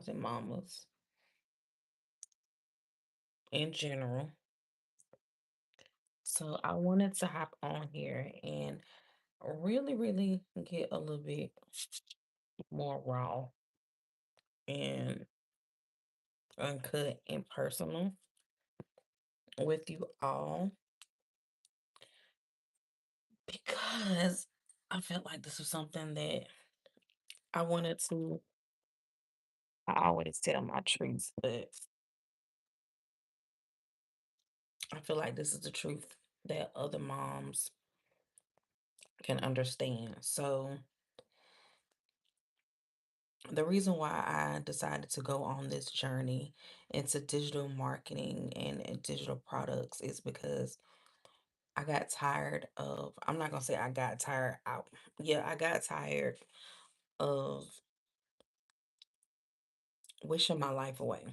moms and mamas in general. So I wanted to hop on here and really get a little bit more raw and uncut and personal with you all because I felt like this was something that I wanted to. I always tell my truth, but I feel like this is the truth that other moms can understand. So the reason why I decided to go on this journey into digital marketing and digital products is because I got tired of, I'm not gonna say I got tired out. Yeah, I got tired of wishing my life away.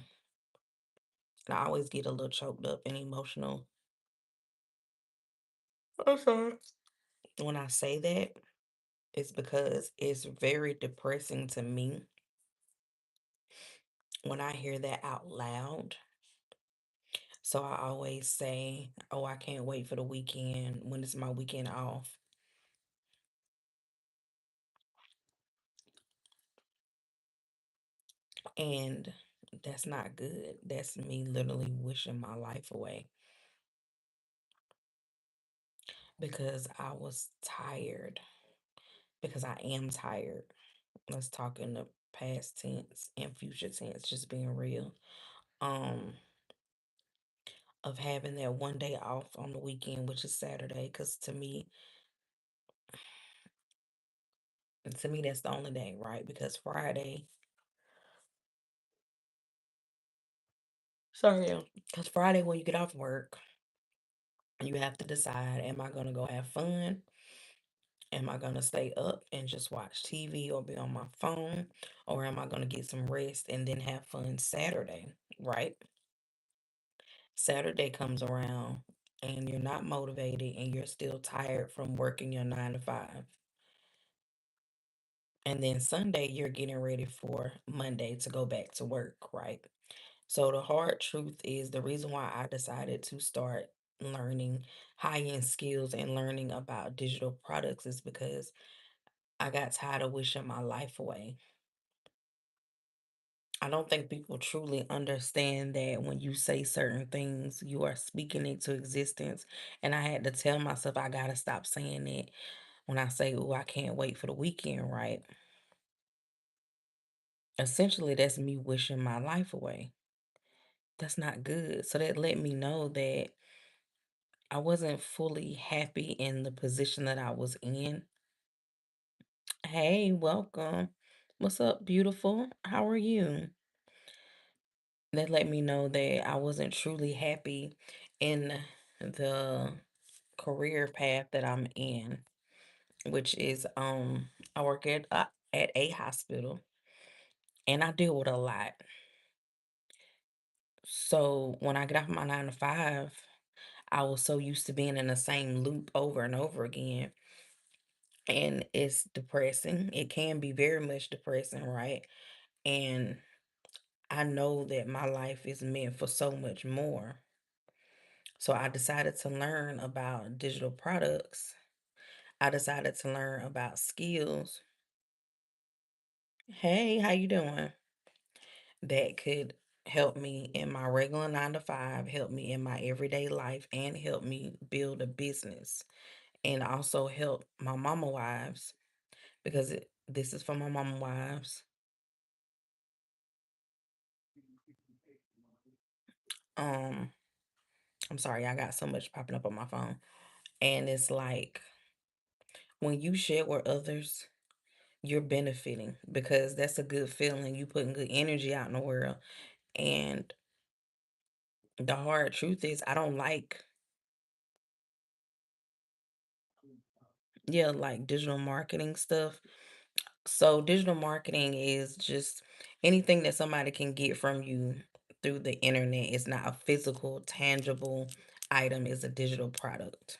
And I always get a little choked up and emotional. I'm sorry. When I say that, it's because it's very depressing to me when I hear that out loud. So I always say, "Oh, I can't wait for the weekend when it's my weekend off." And that's not good. That's me literally wishing my life away because I was tired, because I am tired. Let's talk in the past tense and future tense, just being real. Um, of having that one day off on the weekend, which is Saturday, because to me, that's the only day, right? Because Friday, sorry, because Friday when you get off work, you have to decide, am I gonna go have fun? Am I gonna stay up and just watch TV or be on my phone? Or am I gonna get some rest and then have fun Saturday, right? Saturday comes around and you're not motivated and you're still tired from working your 9 to 5. And then Sunday, you're getting ready for Monday to go back to work, right? So the hard truth is the reason why I decided to start learning high-end skills and learning about digital products is because I got tired of wishing my life away. I don't think people truly understand that when you say certain things, you are speaking into existence. And I had to tell myself I gotta stop saying it when I say, "Oh, I can't wait for the weekend," right? Essentially, that's me wishing my life away. That's not good. So that let me know that I wasn't fully happy in the position that I was in. Hey, welcome. What's up, beautiful? How are you? That let me know that I wasn't truly happy in the career path that I'm in, which is I work at a hospital and I deal with a lot. So when I get off my 9 to 5, I was so used to being in the same loop over and over again. And it's depressing. It can be very much depressing, right? And I know that my life is meant for so much more. So I decided to learn about digital products. I decided to learn about skills. Hey, how you doing? That could help me in my regular 9 to 5, help me in my everyday life, and help me build a business. And also help my mama wives because this is for my mama wives. Um, I'm sorry, I got so much popping up on my phone. And it's like when you share with others, you're benefiting because that's a good feeling. You putting good energy out in the world. And the hard truth is I don't like, yeah, like digital marketing stuff. So digital marketing is just anything that somebody can get from you through the internet. It's not a physical, tangible item, it's a digital product.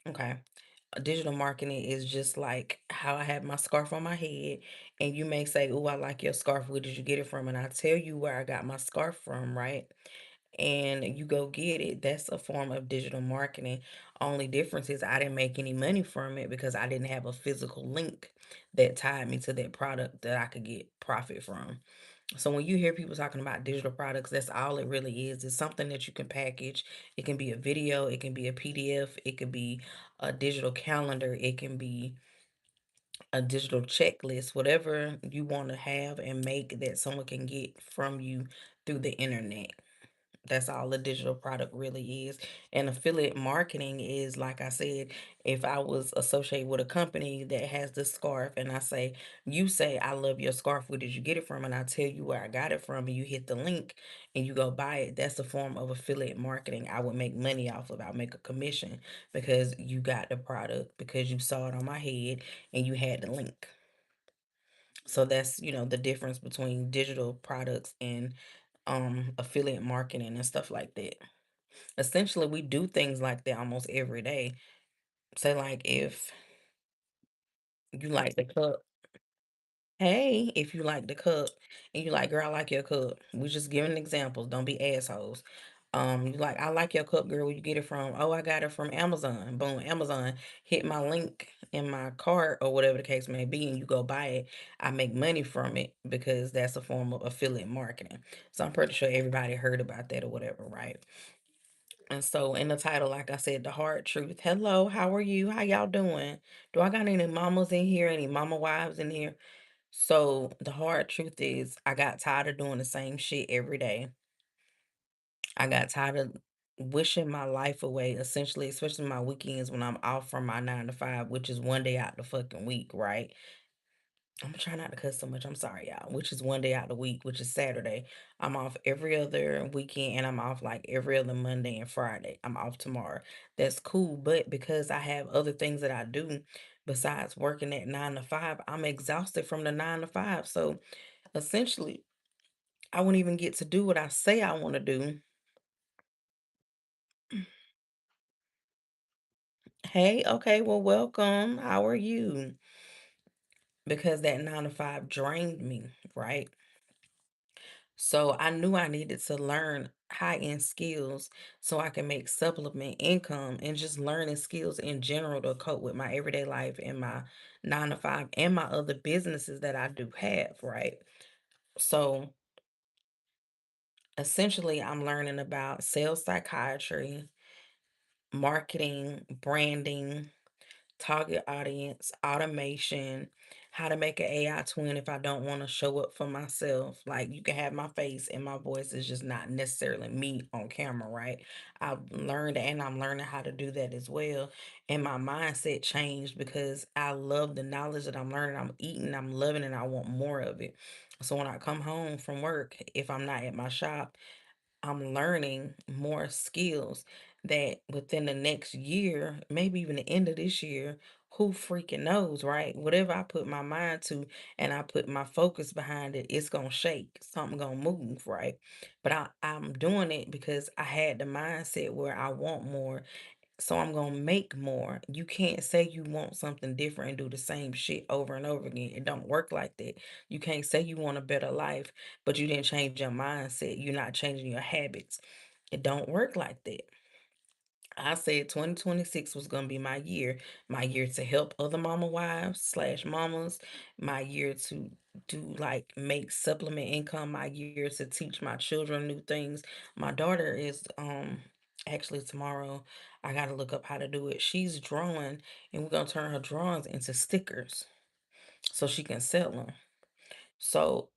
Okay. Digital marketing is just like how I have my scarf on my head And you may say, "Oh, I like your scarf. Where did you get it from?" And I tell you where I got my scarf from, right? And you go get it. That's a form of digital marketing. Only difference is I didn't make any money from it because I didn't have a physical link that tied me to that product that I could get profit from. So when you hear people talking about digital products, that's all it really is. It's something that you can package. It can be a video, it can be a PDF, it could be a digital calendar, it can be a digital checklist, whatever you want to have and make that someone can get from you through the internet. That's all a digital product really is. And affiliate marketing is, like I said, if I was associated with a company that has this scarf and I say, you say, I love your scarf, where did you get it from? And I tell you where I got it from, and you hit the link and you go buy it. That's a form of affiliate marketing I would make money off of. I'll make a commission because you got the product, because you saw it on my head and you had the link. So that's, the difference between digital products and affiliate marketing and stuff like that. Essentially, we do things like that almost every day. Say like if you like the cup, hey, if you like the cup and you like, girl, I like your cup. We just giving examples. Don't be assholes. You like, I like your cup, girl. Where you get it from? Oh, I got it from Amazon. Boom, Amazon. Hit my link in my cart or whatever the case may be, and you go buy it. I make money from it because that's a form of affiliate marketing. So I'm pretty sure everybody heard about that or whatever, right? And so in the title, like I said, the hard truth. Hello, how are you? How y'all doing? Do I got any mamas in here? Any mama wives in here? So the hard truth is I got tired of doing the same shit every day. I got tired of wishing my life away, essentially, especially my weekends when I'm off from my 9 to 5, which is one day out the fucking week, right? I'm gonna try not to cuss so much. I'm sorry, y'all. Which is one day out the week, which is Saturday. I'm off every other weekend, and I'm off like every other Monday and Friday. I'm off tomorrow. That's cool, but because I have other things that I do besides working at 9 to 5, I'm exhausted from the 9 to 5. So essentially, I wouldn't even get to do what I say I want to do. Hey, okay, well, welcome. How are you? Because that 9 to 5 drained me, right? So I knew I needed to learn high-end skills so I can make supplement income and just learning skills in general to cope with my everyday life and my 9 to 5 and my other businesses that I do have, right? So essentially, I'm learning about sales psychiatry, marketing, branding, target audience, automation, how to make an AI twin if I don't want to show up for myself. Like you can have my face and my voice is just not necessarily me on camera, right? I've learned and I'm learning how to do that as well. And my mindset changed because I love the knowledge that I'm learning. I'm eating, I'm loving it, I want more of it. So when I come home from work, if I'm not at my shop, I'm learning more skills that within the next year, maybe even the end of this year, who freaking knows, right? Whatever I put my mind to and I put my focus behind it, it's gonna shake. Something gonna move, right? But I'm doing it because I had the mindset where I want more, so I'm gonna make more. You can't say you want something different and do the same shit over and over again. It don't work like that. You can't say you want a better life, but you didn't change your mindset. You're not changing your habits. It don't work like that. I said 2026 was gonna be my year to help other mama wives slash mamas, my year to do like make supplement income, my year to teach my children new things. My daughter is actually tomorrow I gotta look up how to do it. She's drawing and we're gonna turn her drawings into stickers so she can sell them. So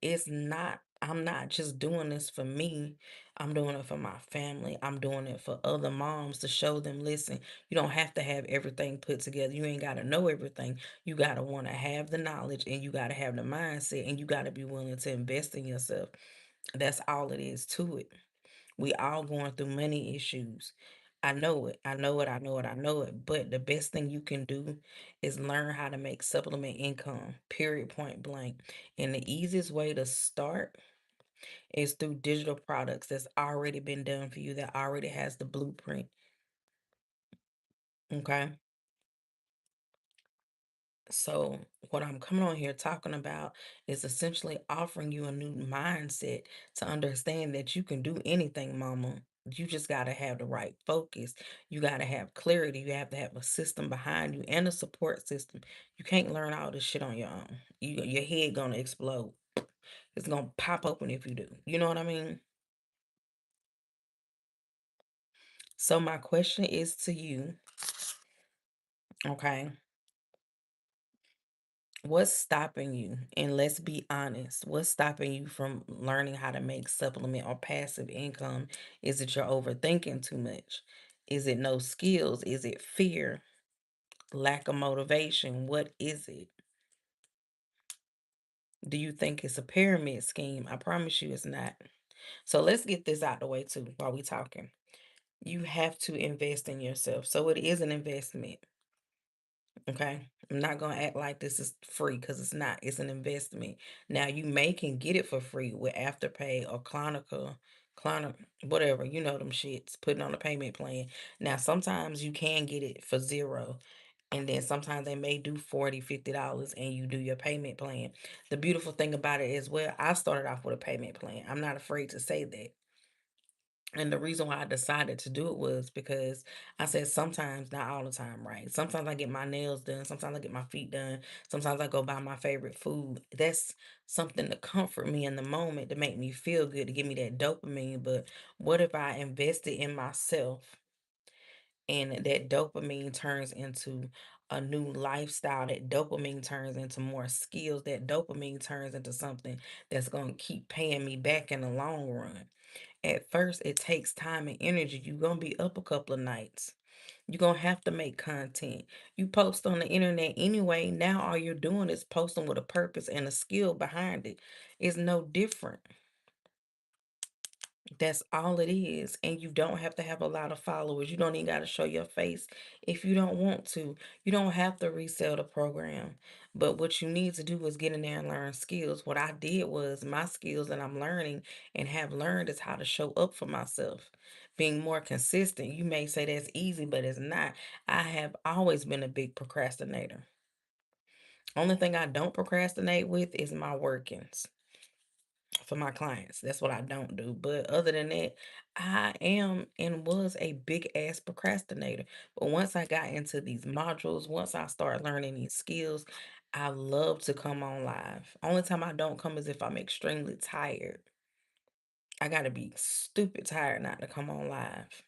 I'm not just doing this for me. I'm doing it for my family. I'm doing it for other moms to show them, listen, you don't have to have everything put together. You ain't got to know everything. You got to want to have the knowledge and you got to have the mindset and you got to be willing to invest in yourself. That's all it is to it. We all going through money issues. I know it. I know it. I know it. I know it. But the best thing you can do is learn how to make supplement income, period, point blank. And the easiest way to start is through digital products that's already been done for you, that already has the blueprint. Okay. So, what I'm coming on here talking about is essentially offering you a new mindset to understand that you can do anything, mama. You just got to have the right focus. You got to have clarity. You have to have a system behind you and a support system. You can't learn all this shit on your own. Your head going to explode. It's going to pop open if you do. You know what I mean? So, my question is to you, okay? What's stopping you? And let's be honest, what's stopping you from learning how to make supplement or passive income? Is it you're overthinking too much? Is it no skills? Is it fear? Lack of motivation? What is it? Do you think it's a pyramid scheme? I promise you it's not. So let's get this out the way too while we talking. You have to invest in yourself. So it is an investment. Okay. I'm not gonna act like this is free because it's not. It's an investment. Now you may can get it for free with Afterpay or Klarna, whatever, you know them shits, putting on a payment plan. Now sometimes you can get it for zero. And then sometimes they may do $40, $50 and you do your payment plan. The beautiful thing about it is, well, I started off with a payment plan. I'm not afraid to say that. And the reason why I decided to do it was because I said sometimes, not all the time, right? Sometimes I get my nails done, sometimes I get my feet done, sometimes I go buy my favorite food. That's something to comfort me in the moment, to make me feel good, to give me that dopamine. But what if I invested in myself and that dopamine turns into a new lifestyle, that dopamine turns into more skills, that dopamine turns into something that's going to keep paying me back in the long run. At first, it takes time and energy. You're going to be up a couple of nights. You're going to have to make content. You post on the internet anyway. Now, all you're doing is posting with a purpose and a skill behind it. It's no different. That's all it is. And you don't have to have a lot of followers. You don't even got to show your face if you don't want to. You don't have to resell the program. But what you need to do is get in there and learn skills. What I did was my skills that I'm learning and have learned is how to show up for myself. Being more consistent. You may say that's easy, but it's not. I have always been a big procrastinator. Only thing I don't procrastinate with is my workings for my clients. That's what I don't do. But other than that, I am and was a big ass procrastinator. But once I got into these modules, once I start learning these skills, I love to come on live. Only time I don't come is if I'm extremely tired. I gotta be stupid tired not to come on live.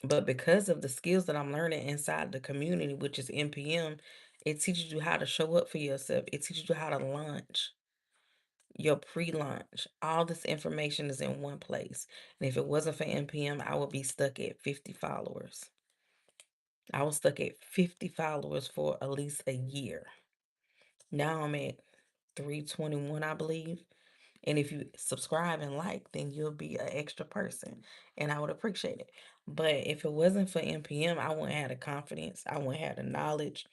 But because of the skills that I'm learning inside the community, which is NPM, it teaches you how to show up for yourself. It teaches you how to launch your pre-launch. All this information is in one place. And if it wasn't for NPM, I would be stuck at 50 followers. I was stuck at 50 followers for at least a year. Now I'm at 321, I believe. And if you subscribe and like, then you'll be an extra person. And I would appreciate it. But if it wasn't for NPM, I wouldn't have the confidence. I wouldn't have the knowledge.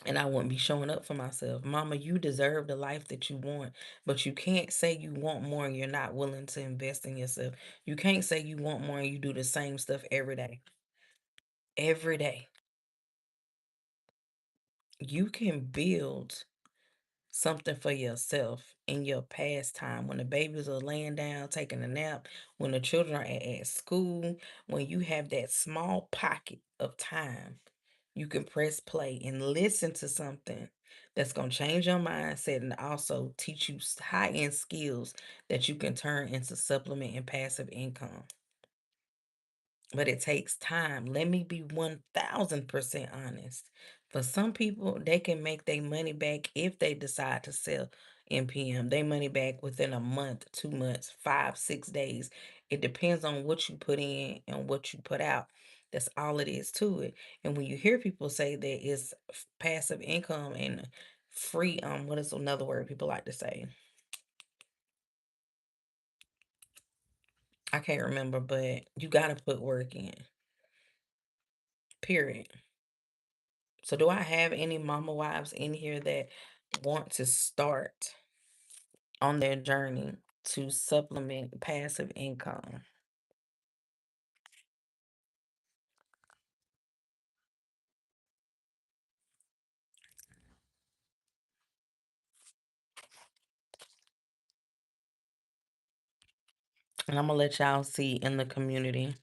And I wouldn't be showing up for myself. Mama, you deserve the life that you want, but you can't say you want more and you're not willing to invest in yourself. You can't say you want more and you do the same stuff every day. Every day. You can build something for yourself in your pastime when the babies are laying down, taking a nap, when the children are at school, when you have that small pocket of time. You can press play and listen to something that's going to change your mindset and also teach you high-end skills that you can turn into supplement and passive income. But it takes time. Let me be 1000% honest. For some people, they can make their money back if they decide to sell NPM. They money back within a month, 2 months, 5, 6 days. It depends on what you put in and what you put out. That's all it is to it. And when you hear people say that it's passive income and free, what is another word people like to say? I can't remember, but you gotta put work in. Period. So do I have any mama wives in here that want to start on their journey to supplement passive income? And I'm gonna let y'all see in the community.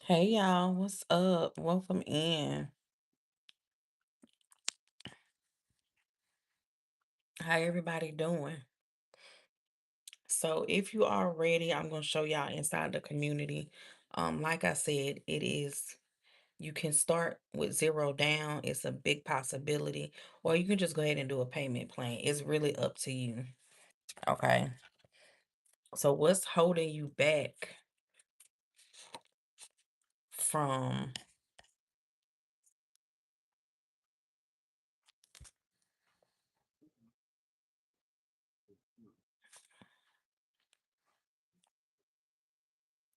Hey y'all, what's up? Welcome in. How everybody doing? So if you are ready, I'm gonna show y'all inside the community. Like I said, you can start with zero down. It's a big possibility, or you can just go ahead and do a payment plan. It's really up to you. Okay. So what's holding you back from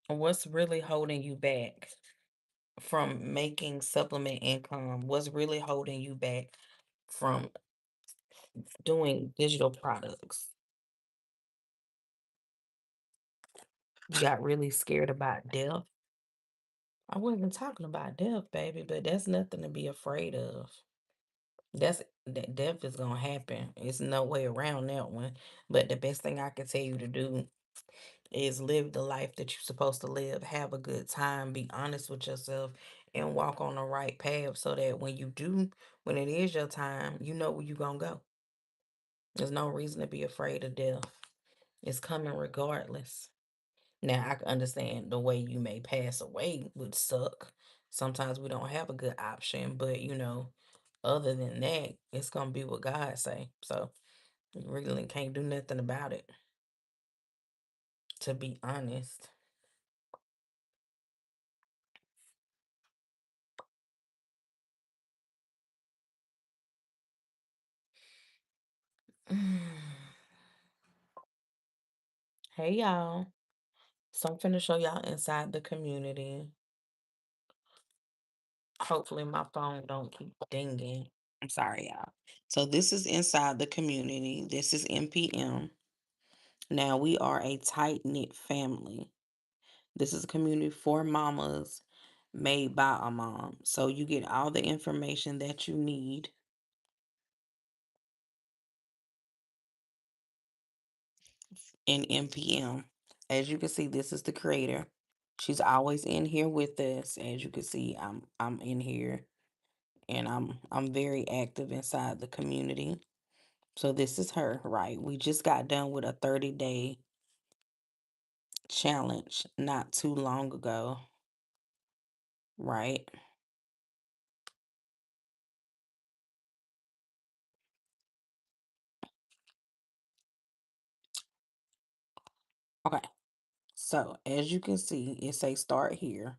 what's really holding you back from making supplement income? What's really holding you back from doing digital products? You got really scared about death. I wasn't talking about death, baby, but that's nothing to be afraid of. That death is gonna happen. It's no way around that one. But the best thing I can tell you to do is live the life that you're supposed to live, have a good time, be honest with yourself, and walk on the right path so that when it is your time, you know where you're gonna go. There's no reason to be afraid of death. It's coming regardless. Now, I can understand the way you may pass away would suck. Sometimes we don't have a good option, but other than that, it's gonna be what God say. So you really can't do nothing about it, to be honest. Hey y'all. So I'm finna show y'all inside the community. Hopefully my phone don't keep dinging. I'm sorry, y'all. So this is inside the community. This is NPM. Now we are a tight knit family. This is a community for mamas made by a mom. So you get all the information that you need in NPM. As you can see, this is the creator. She's always in here with us. As you can see, I'm in here and I'm very active inside the community. So this is her, right? We just got done with a 30-day challenge not too long ago, right? Okay. So as you can see, it say start here.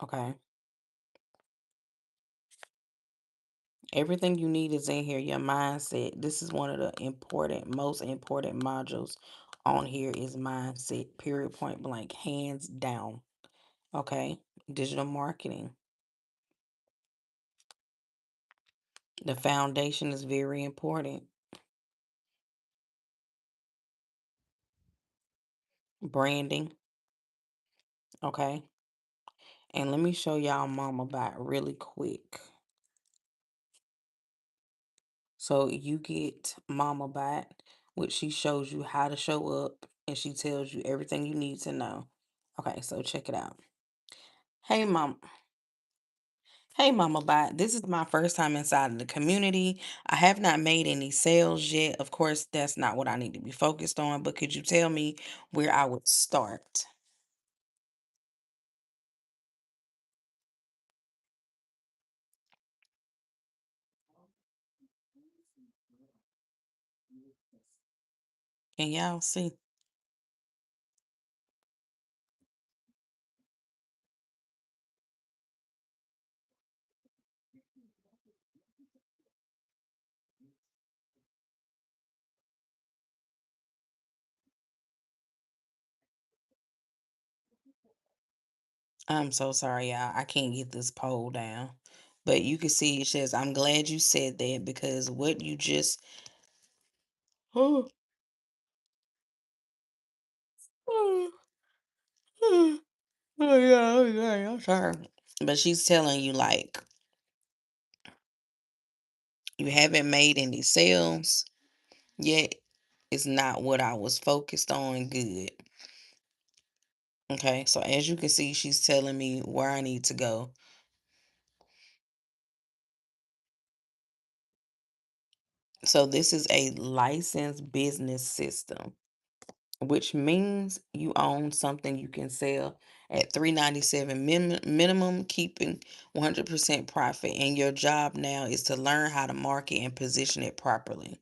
Okay. Everything you need is in here. Your mindset. This is one of the most important modules on here is mindset. Period, point blank, hands down. Okay. Digital marketing. The foundation is very important. Branding. Okay. And let me show y'all Mama Bot really quick. So you get Mama Bot, which she shows you how to show up and she tells you everything you need to know. Okay, so check it out. Hey mom, hey Mama Bot, this is my first time inside of the community. I have not made any sales yet. Of course, that's not what I need to be focused on, but could you tell me where I would start? Can y'all see? I'm so sorry, y'all. I can't get this poll down. But you can see it says, I'm glad you said that because what you just oh yeah, okay, I'm sorry. But she's telling you like you haven't made any sales yet. It's not what I was focused on. Good. Okay, so as you can see, she's telling me where I need to go. So this is a licensed business system, which means you own something you can sell at 397 minimum, keeping 100% profit. And your job now is to learn how to market and position it properly.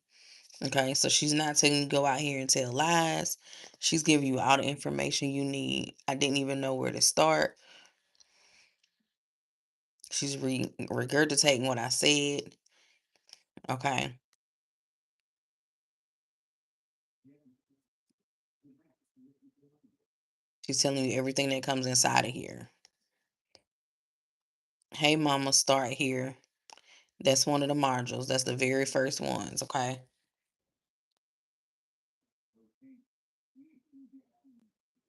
Okay, so she's not telling you to go out here and tell lies. She's giving you all the information you need. I didn't even know where to start. She's regurgitating what I said. Okay, she's telling you everything that comes inside of here. Hey, mama, start here. That's one of the modules. That's the very first ones. Okay.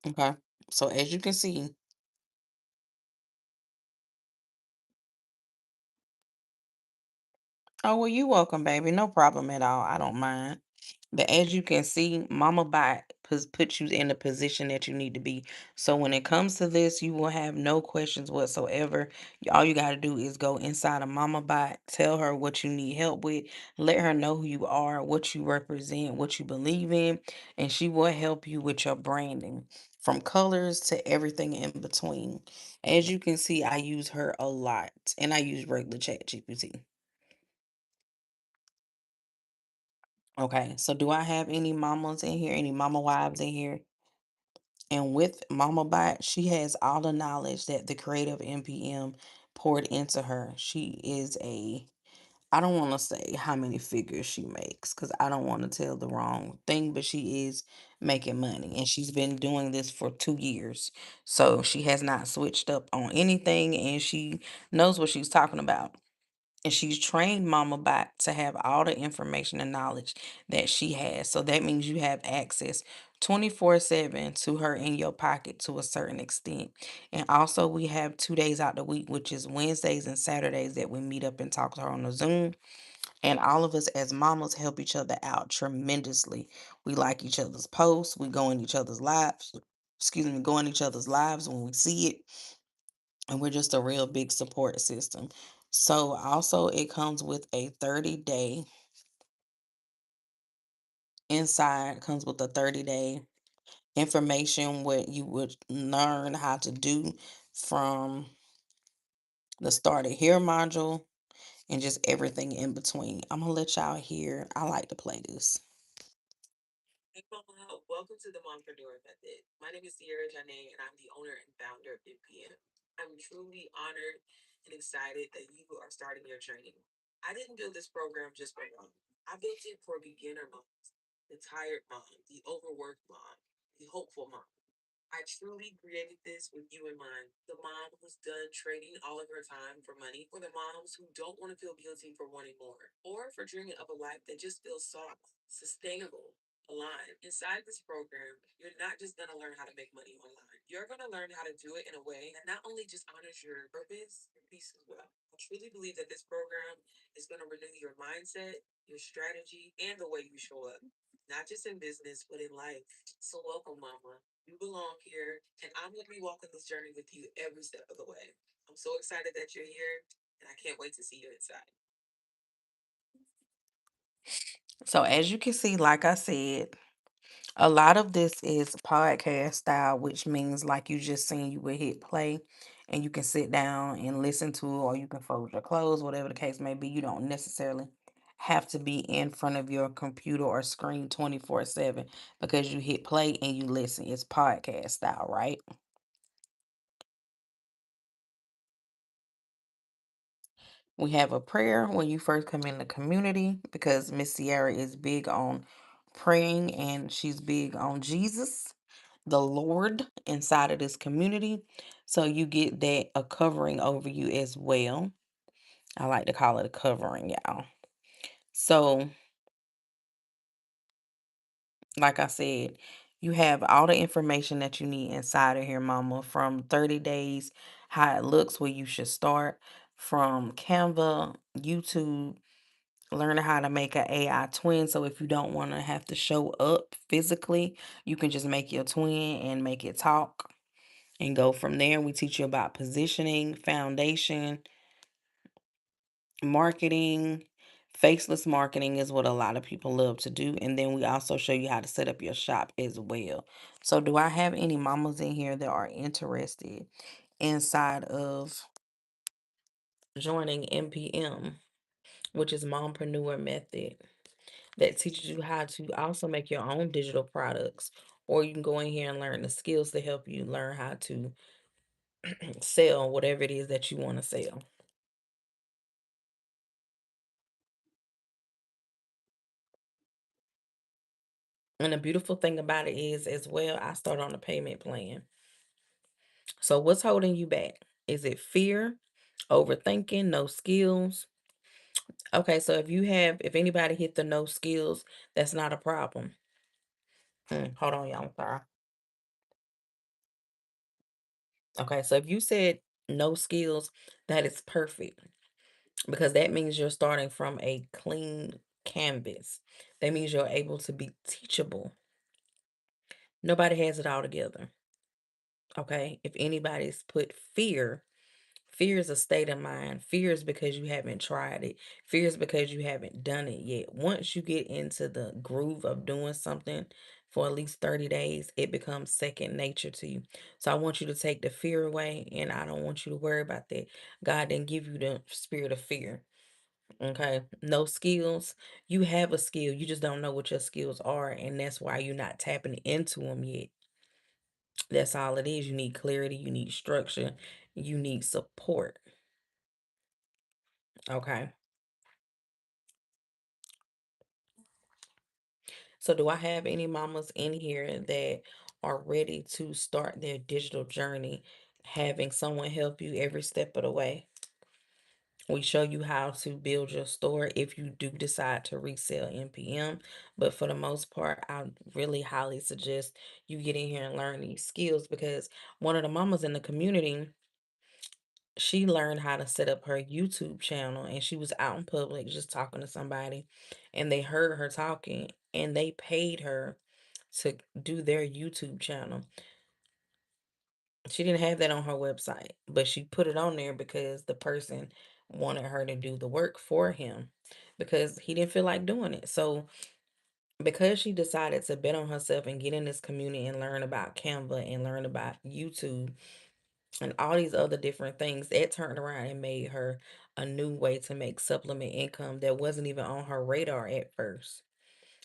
Okay. So as you can see, oh, well, you welcome, baby. No problem at all. I don't mind. But as you can see, Mama Bot puts you in the position that you need to be. So when it comes to this, you will have no questions whatsoever. All you got to do is go inside of Mama Bot, tell her what you need help with, let her know who you are, what you represent, what you believe in, and she will help you with your branding from colors to everything in between. As you can see, I use her a lot and I use regular Chat GPT. Okay, so do I have any mamas in here, any mama wives in here? And with Mama Bot, she has all the knowledge that the creative NPM poured into her. She is I don't want to say how many figures she makes because I don't want to tell the wrong thing, but she is making money and she's been doing this for 2 years. So she has not switched up on anything and she knows what she's talking about. And she's trained Mama Bot to have all the information and knowledge that she has. So that means you have access 24/7 to her in your pocket to a certain extent. And also, we have 2 days out the week, which is Wednesdays and Saturdays, that we meet up and talk to her on the Zoom. And all of us as mamas help each other out tremendously. We like each other's posts, we go in each other's lives. Excuse me, go in each other's lives when we see it, and we're just a real big support system. So also it comes with a 30-day inside comes with a 30-day information what you would learn how to do from the started here module and just everything in between. I'm gonna let y'all hear. I like to play this. Hey, Mama, welcome to the Mompreneur Method. My name is Sierra Janae, and I'm the owner and founder of NPM. I'm truly honored and excited that you are starting your training. I didn't build this program just for mom. I built it for beginner moms, the tired mom, the overworked mom, the hopeful mom. I truly created this with you in mind. The mom who's done trading all of her time for money, or the moms who don't want to feel guilty for wanting more, or for dreaming of a life that just feels soft, sustainable, aligned. Inside this program, you're not just going to learn how to make money online. So as you can see, like I said, a lot of this is podcast style, which means like you just saying you would hit play and you can sit down and listen to it, or you can fold your clothes, whatever the case may be. You don't necessarily have to be in front of your computer or screen 24/7 because you hit play and you listen. It's podcast style, right? We have a prayer when you first come in the community because Miss Sierra is big on praying and she's big on Jesus, the Lord, inside of this community. So you get that a covering over you as well. I like to call it a covering, y'all. So, like I said, you have all the information that you need inside of here, mama, from 30 days, how it looks, where you should start, from Canva, YouTube, learning how to make an AI twin. So if you don't want to have to show up physically, you can just make your twin and make it talk and go from there. We teach you about positioning, foundation, marketing. Faceless marketing is what a lot of people love to do. And then we also show you how to set up your shop as well. So, do I have any mamas in here that are interested inside of joining MPM, which is Mompreneur Method, that teaches you how to also make your own digital products? Or you can go in here and learn the skills to help you learn how to sell whatever it is that you want to sell. And the beautiful thing about it is, as well, I start on a payment plan. So, what's holding you back? Is it fear, overthinking, no skills? Okay, so if anybody hit the no skills, that's not a problem. Hold on, y'all. I'm sorry. Okay, so if you said no skills, that is perfect because that means you're starting from a clean canvas. That means you're able to be teachable. Nobody has it all together. Okay, if anybody's put fear, fear is a state of mind. Fear is because you haven't tried it. Fear is because you haven't done it yet. Once you get into the groove of doing something for at least 30 days, it becomes second nature to you. So I want you to take the fear away, and I don't want you to worry about that. God didn't give you the spirit of fear. Okay, no skills. You have a skill, you just don't know what your skills are, and that's why you're not tapping into them yet. That's all it is. You need clarity, you need structure, you need support. Okay. So, do I have any mamas in here that are ready to start their digital journey, having someone help you every step of the way? We show you how to build your store if you do decide to resell NPM. But for the most part, I really highly suggest you get in here and learn these skills because one of the mamas in the community, she learned how to set up her YouTube channel and she was out in public just talking to somebody and they heard her talking and they paid her to do their YouTube channel. She didn't have that on her website, but she put it on there because the person wanted her to do the work for him because he didn't feel like doing it. So, because she decided to bet on herself and get in this community and learn about Canva and learn about YouTube and all these other different things, it turned around and made her a new way to make supplement income that wasn't even on her radar at first.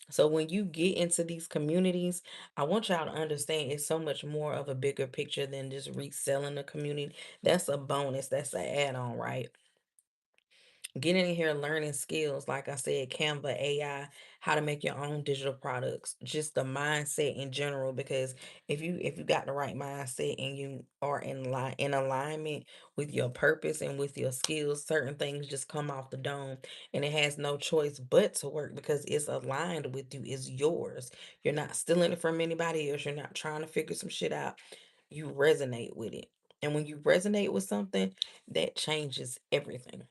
So when you get into these communities, I want y'all to understand it's so much more of a bigger picture than just reselling the community. That's a bonus, that's an add-on, right? Getting in here learning skills, like I said, Canva, AI, how to make your own digital products, just the mindset in general. Because if you got the right mindset and you are in alignment with your purpose and with your skills, certain things just come off the dome, and it has no choice but to work because it's aligned with you. It's yours. You're not stealing it from anybody else. You're not trying to figure some shit out. You resonate with it. And when you resonate with something, that changes everything.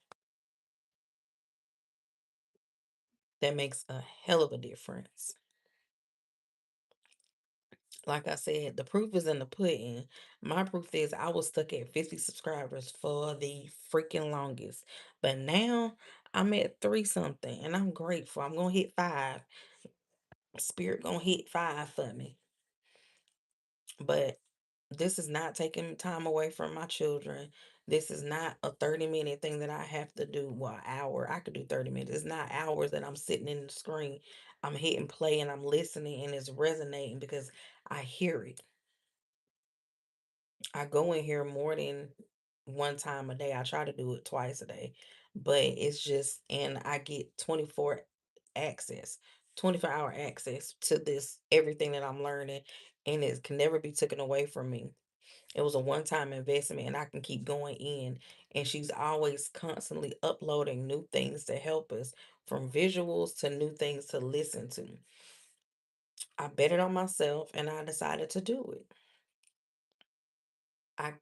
That makes a hell of a difference. Like I said, the proof is in the pudding. My proof is I was stuck at 50 subscribers for the freaking longest. But now I'm at three something and I'm grateful. I'm gonna hit five. Spirit gonna hit five for me. But this is not taking time away from my children. This is not a 30-minute thing that I have to do. Well, an hour. I could do 30 minutes. It's not hours that I'm sitting in the screen. I'm hitting play and I'm listening and it's resonating because I hear it. I go in here more than one time a day. I try to do it twice a day, but it's just, and I get 24 access, 24-hour access to this, everything that I'm learning, and it can never be taken away from me. It was a one-time investment, and I can keep going in. And she's always constantly uploading new things to help us, from visuals to new things to listen to. I bet it on myself, and I decided to do it. I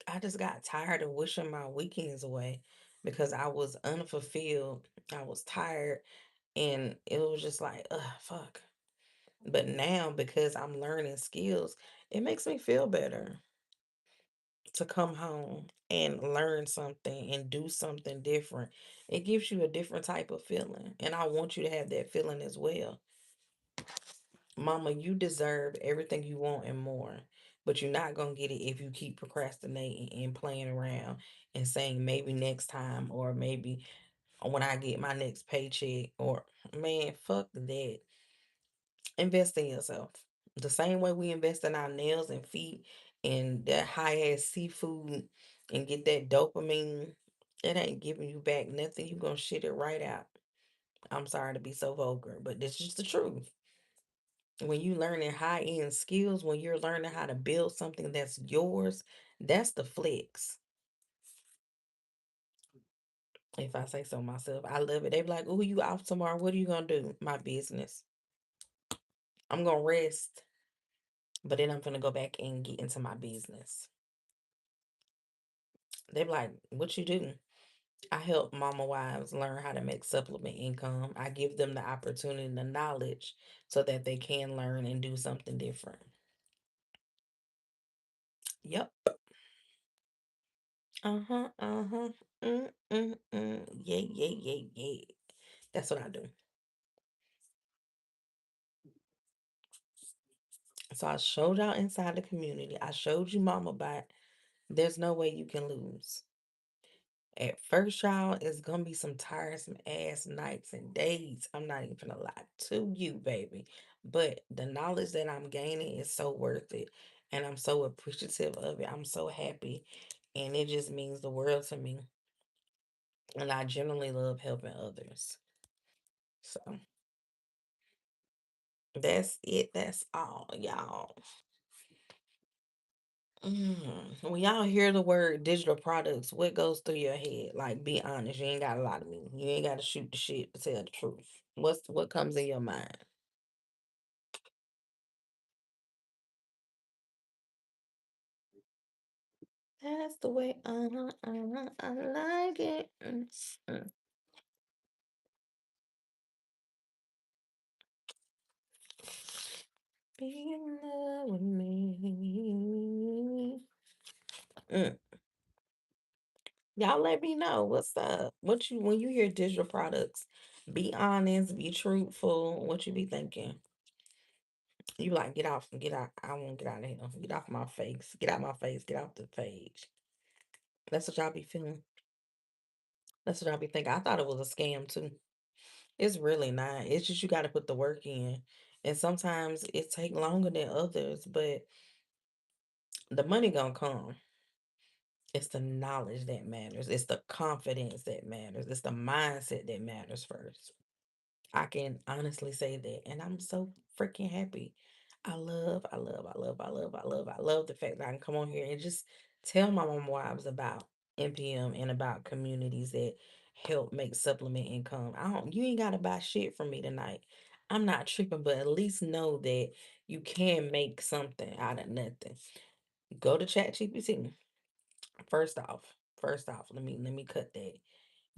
I just got tired of wishing my weekends away because I was unfulfilled. I was tired and it was just like, ugh, fuck. But now because I'm learning skills, it makes me feel better to come home and learn something and do something different. It gives you a different type of feeling. And I want you to have that feeling as well. Mama, you deserve everything you want and more. But you're not going to get it if you keep procrastinating and playing around and saying maybe next time or maybe when I get my next paycheck or man, fuck that. Invest in yourself. The same way we invest in our nails and feet and that high ass seafood and get that dopamine, it ain't giving you back nothing. You gonna shit it right out. I'm sorry to be so vulgar, but this is the truth. When you learning high end skills, when you're learning how to build something that's yours, that's the flex. If I say so myself, I love it. They be like, "Oh, you off tomorrow? What are you gonna do?" My business. I'm gonna rest, but then I'm gonna go back and get into my business. They be like, "What you do?" I help mama wives learn how to make supplement income. I give them the opportunity and the knowledge so that they can learn and do something different. Yep. Uh-huh. Uh-huh. Yeah, yeah, yeah, yeah. That's what I do. So I showed y'all inside the community. I showed you mama bot. There's no way you can lose. At first, y'all, it's gonna be some tiresome ass nights and days. I'm not even gonna lie to you, baby. But the knowledge that I'm gaining is so worth it. And I'm so appreciative of it. I'm so happy. And it just means the world to me. And I generally love helping others. So that's it. That's all, y'all. When y'all hear the word digital products, what goes through your head? Like, be honest. You ain't got a lot of me. You ain't got to shoot the shit to tell the truth. What comes in your mind? That's the way I like it. Be in love with me. Mm. Y'all let me know what's up. What you when you hear digital products, be honest, be truthful. What you be thinking? You like get out. I won't get out of here. Get off my face. Get out my face. Get off the page. That's what y'all be feeling. That's what y'all be thinking. I thought it was a scam too. It's really not. It's just you got to put the work in, and sometimes it take longer than others, but the money gonna come. It's the knowledge that matters. It's the confidence that matters. It's the mindset that matters first. I can honestly say that. And I'm so freaking happy. I love the fact that I can come on here and just tell my mom wives about NPM and about communities that help make supplement income. You ain't gotta buy shit from me tonight. I'm not tripping, but at least know that you can make something out of nothing. Go to ChatGPT. First off, let me cut that.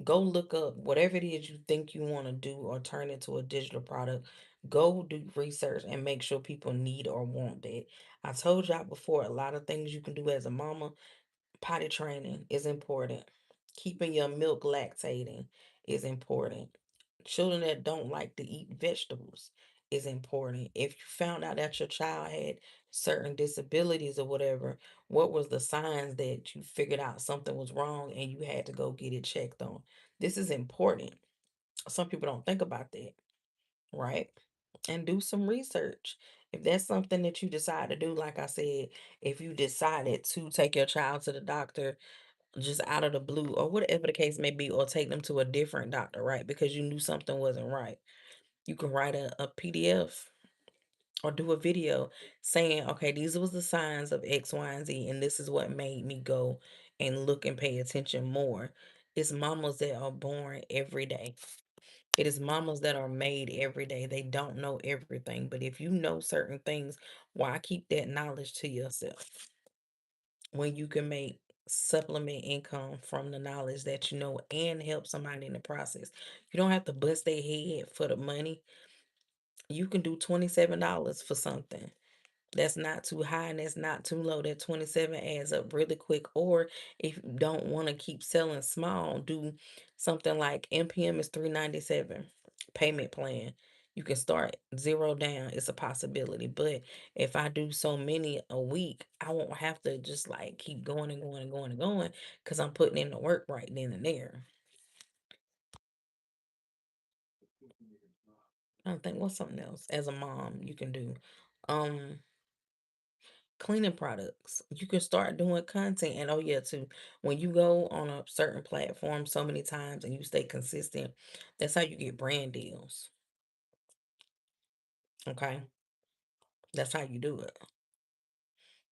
Go look up whatever it is you think you want to do or turn into a digital product. Go do research and make sure people need or want that. I told y'all before, a lot of things you can do as a mama. Potty training is important. Keeping your milk lactating is important. Children that don't like to eat vegetables is important. If you found out that your child had certain disabilities or whatever, what was the signs that you figured out something was wrong and you had to go get it checked on? This is important. Some people don't think about that, right? And do some research. If that's something that you decide to do, like I said, if you decided to take your child to the doctor just out of the blue or whatever the case may be, or take them to a different doctor, right? Because you knew something wasn't right. You can write a PDF or do a video saying, okay, these was the signs of X, Y, and Z, and this is what made me go and look and pay attention more. It's mamas that are born every day. It is mamas that are made every day. They don't know everything, but if you know certain things, why keep that knowledge to yourself when you can make supplement income from the knowledge that you know and help somebody in the process? You don't have to bust their head for the money. You can do $27 for something. That's not too high and that's not too low. That 27 adds up really quick. Or if you don't want to keep selling small, do something like NPM is 397 payment plan. You can start zero down. It's a possibility. But if I do so many a week, I won't have to just like keep going and going and going and going because I'm putting in the work right then and there. I think what's something else as a mom you can do. Um Cleaning products. You can start doing content. And oh yeah, too. When you go on a certain platform so many times and you stay consistent, that's how you get brand deals. Okay. That's how you do it.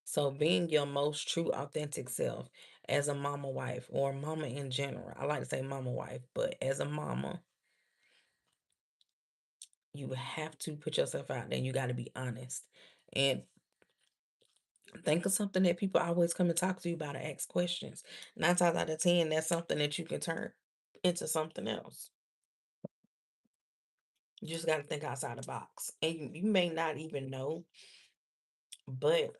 So being your most true authentic self as a mama wife or mama in general. I like to say mama wife, but as a mama, you have to put yourself out there and you got to be honest. And think of something that people always come and talk to you about or ask questions. 9 times out of 10, that's something that you can turn into something else. You just got to think outside the box. And you may not even know, but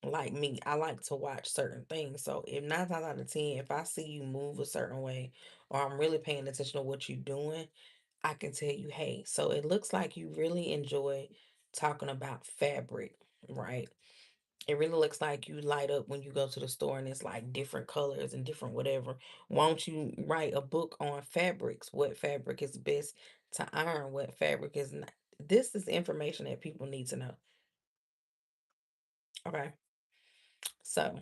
like me, I like to watch certain things. So if 9 times out of 10, if I see you move a certain way or I'm really paying attention to what you're doing, I can tell you, hey, so it looks like you really enjoy talking about fabric, right? It really looks like you light up when you go to the store and it's like different colors and different whatever. Why don't you write a book on fabrics? What fabric is best to iron? What fabric is not? This is information that people need to know. Okay. So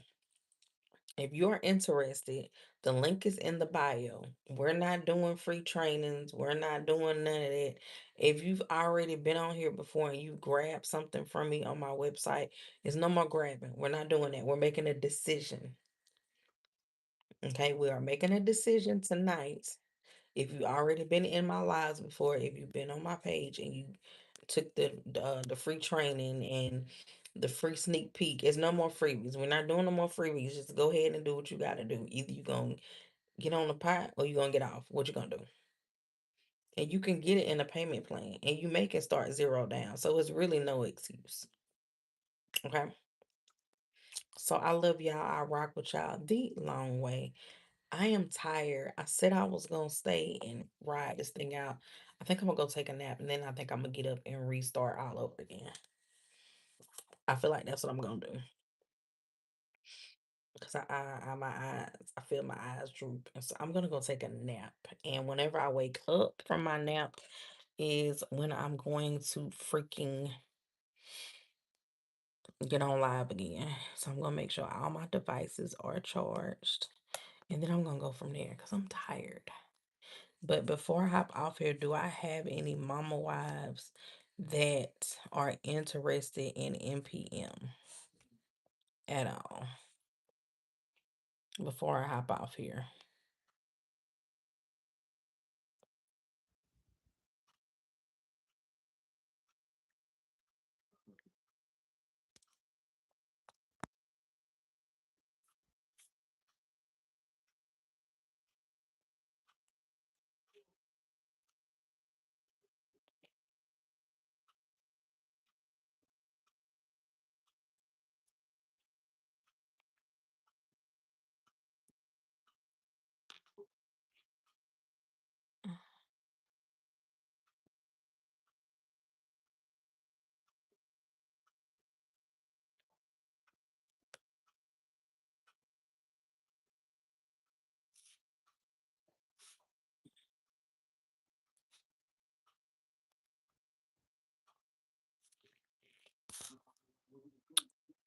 if you're interested, the link is in the bio. We're not doing free trainings. We're not doing none of that. If you've already been on here before and you grab something from me on my website, it's no more grabbing. We're not doing that. We're making a decision. Okay, we are making a decision tonight. If you already been in my lives before, if you've been on my page and you took the free training and the free sneak peek, it's no more freebies. We're not doing no more freebies. Just go ahead and do what you got to do. Either you gonna get on the pot or you gonna get off. What you gonna do? And you can get it in a payment plan, and you make it start zero down. So it's really no excuse. Okay. So I love y'all. I rock with y'all the long way. I am tired. I said I was gonna stay and ride this thing out. I think I'm gonna go take a nap and then I think I'm gonna get up and restart all over again. I feel like that's what I'm gonna do. Because my eyes, I feel my eyes droop. And so I'm gonna go take a nap. And whenever I wake up from my nap is when I'm going to freaking get on live again. So I'm gonna make sure all my devices are charged. And then I'm gonna go from there because I'm tired. But before I hop off here, do I have any mama wives that are interested in NPM at all? Before I hop off here.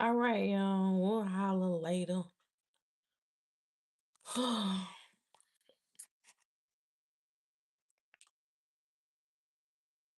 All right, we'll holler later.